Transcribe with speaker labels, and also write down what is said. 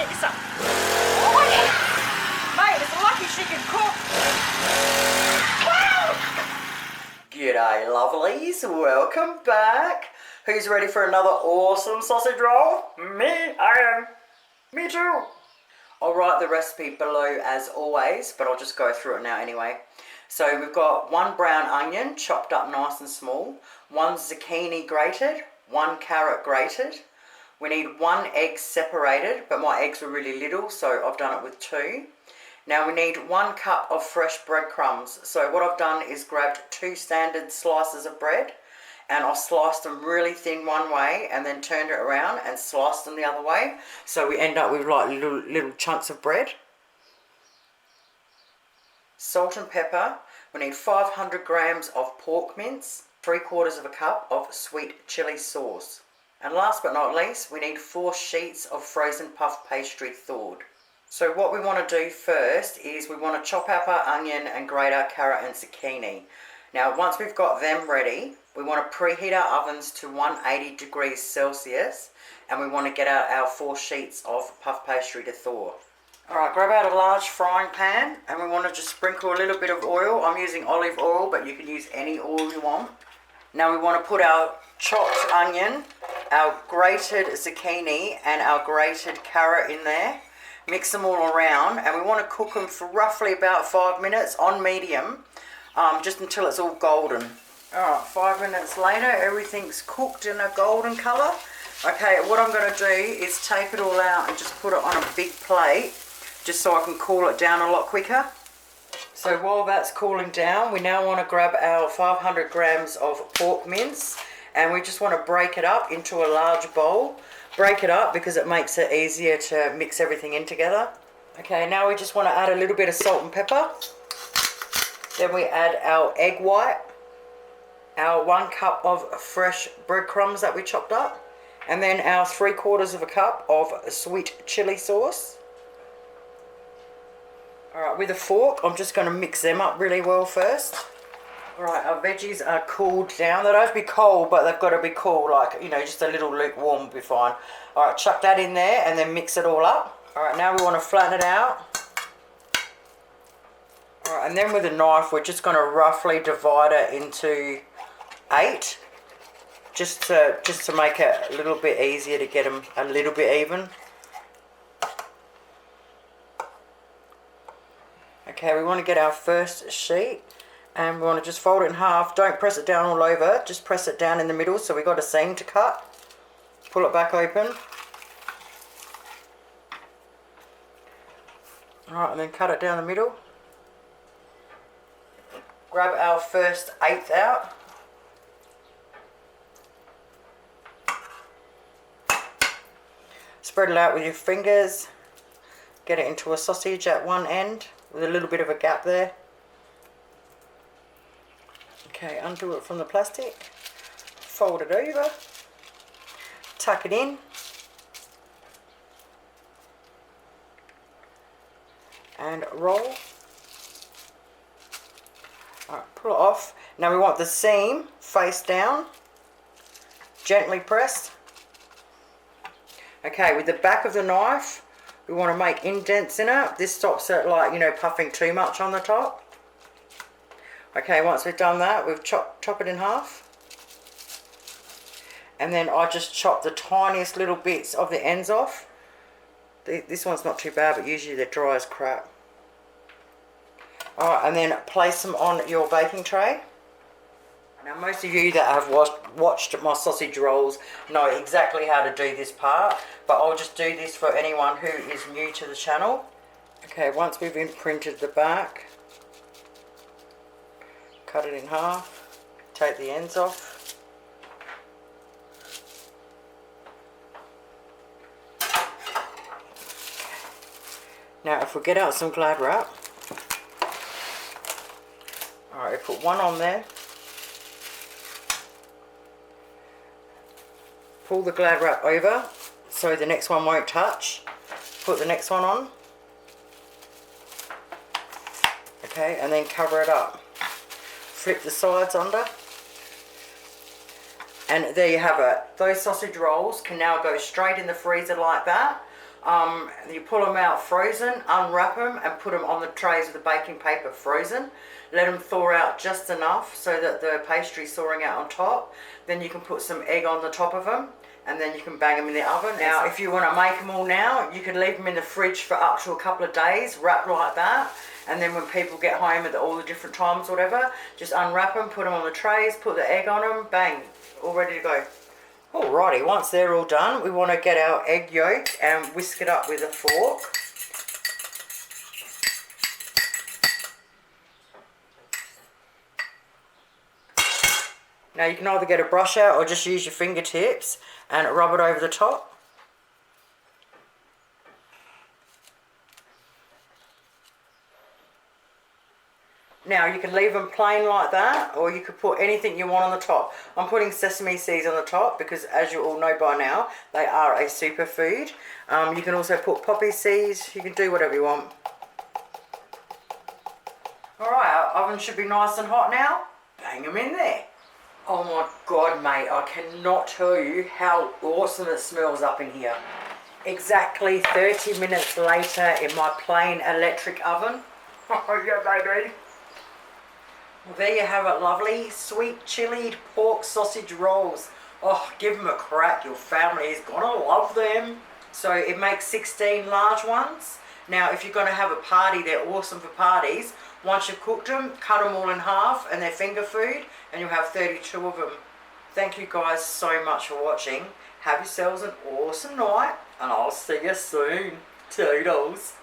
Speaker 1: get you some. Oh, yeah. Mate, it's lucky she can cook. Wow. G'day, lovelies. Welcome back. Who's ready for another awesome sausage roll? Me, I am. Me too. I'll write the recipe below as always, but I'll just go through it now anyway. So we've got 1 brown onion chopped up nice and small, 1 zucchini grated, 1 carrot grated. We need 1 egg separated, but my eggs were really little, so I've done it with 2. Now we need 1 cup of fresh breadcrumbs. So what I've done is grabbed 2 standard slices of bread, and I've sliced them really thin one way and then turned it around and sliced them the other way. So we end up with like little chunks of bread. Salt and pepper. We need 500 grams of pork mince, 3/4 of a cup of sweet chili sauce. And last but not least, we need 4 sheets of frozen puff pastry thawed. So what we want to do first is we want to chop up our onion and grate our carrot and zucchini. Now once we've got them ready, we want to preheat our ovens to 180 degrees Celsius, and we want to get out our 4 sheets of puff pastry to thaw. Alright, grab out a large frying pan, and we want to just sprinkle a little bit of oil. I'm using olive oil, but you can use any oil you want. Now we want to put our chopped onion, our grated zucchini and our grated carrot in there. Mix them all around, and we want to cook them for roughly about 5 minutes on medium, just until it's all golden. Alright, 5 minutes later, everything's cooked in a golden colour. Okay, what I'm going to do is take it all out and just put it on a big plate, just so I can cool it down a lot quicker. So while that's cooling down, we now want to grab our 500 grams of pork mince, and we just want to break it up into a large bowl. Break it up because it makes it easier to mix everything in together. Okay, now we just want to add a little bit of salt and pepper. Then we add our egg white, our 1 cup of fresh breadcrumbs that we chopped up, and then our 3/4 of a cup of sweet chili sauce. Alright, with a fork, I'm just going to mix them up really well first. Alright, our veggies are cooled down. They don't have to be cold, but they've got to be cool, like, you know, just a little lukewarm will be fine. Alright, chuck that in there and then mix it all up. Alright, now we want to flatten it out. Alright, and then with a knife, we're just going to roughly divide it into 8. Just to make it a little bit easier to get them a little bit even. Okay, we want to get our first sheet, and we want to just fold it in half. Don't press it down all over, just press it down in the middle, so we've got a seam to cut. Pull it back open. Alright, and then cut it down the middle. Grab our first 1/8 out. Spread it out with your fingers. Get it into a sausage at one end with a little bit of a gap there. Okay, undo it from the plastic. Fold it over. Tuck it in. And roll. Alright, pull it off. Now we want the seam face down. Gently pressed. Okay, with the back of the knife, we want to make indents in it. This stops it, like, you know, puffing too much on the top. Okay, once we've done that, we've chop it in half. And then I just chop the tiniest little bits of the ends off. This one's not too bad, but usually they're dry as crap. Alright, and then place them on your baking tray. Now most of you that have watched my sausage rolls know exactly how to do this part, but I'll just do this for anyone who is new to the channel. Okay, once we've imprinted the back, cut it in half, take the ends off. Now if we get out some Glad wrap, alright, put one on there. Pull the Glad wrap over so the next one won't touch. Put the next one on. Okay, and then cover it up. Flip the sides under. And there you have it. Those sausage rolls can now go straight in the freezer like that. You pull them out frozen, unwrap them and put them on the trays with the baking paper frozen. Let them thaw out just enough so that the pastry's thawing out on top. Then you can put some egg on the top of them and then you can bang them in the oven. Now if you want to make them all now, you could leave them in the fridge for up to a couple of days, wrapped like that. And then when people get home at all the different times or whatever, just unwrap them, put them on the trays, put the egg on them, bang, all ready to go. Alrighty, once they're all done, we want to get our egg yolk and whisk it up with a fork. Now you can either get a brush out or just use your fingertips and rub it over the top. Now you can leave them plain like that, or you could put anything you want on the top. I'm putting sesame seeds on the top because, as you all know by now, they are a superfood. You can also put poppy seeds. You can do whatever you want. Alright, our oven should be nice and hot now. Bang them in there. Oh my god, mate, I cannot tell you how awesome it smells up in here. Exactly 30 minutes later in my plain electric oven. Oh yeah, baby. Well, there you have it, lovely sweet chilled pork sausage rolls. Oh, give them a crack, your family is gonna love them. So it makes 16 large ones. Now if you're gonna have a party, they're awesome for parties. Once you've cooked them, cut them all in half and they're finger food and you'll have 32 of them. Thank you guys so much for watching. Have yourselves an awesome night and I'll see you soon. Toodles.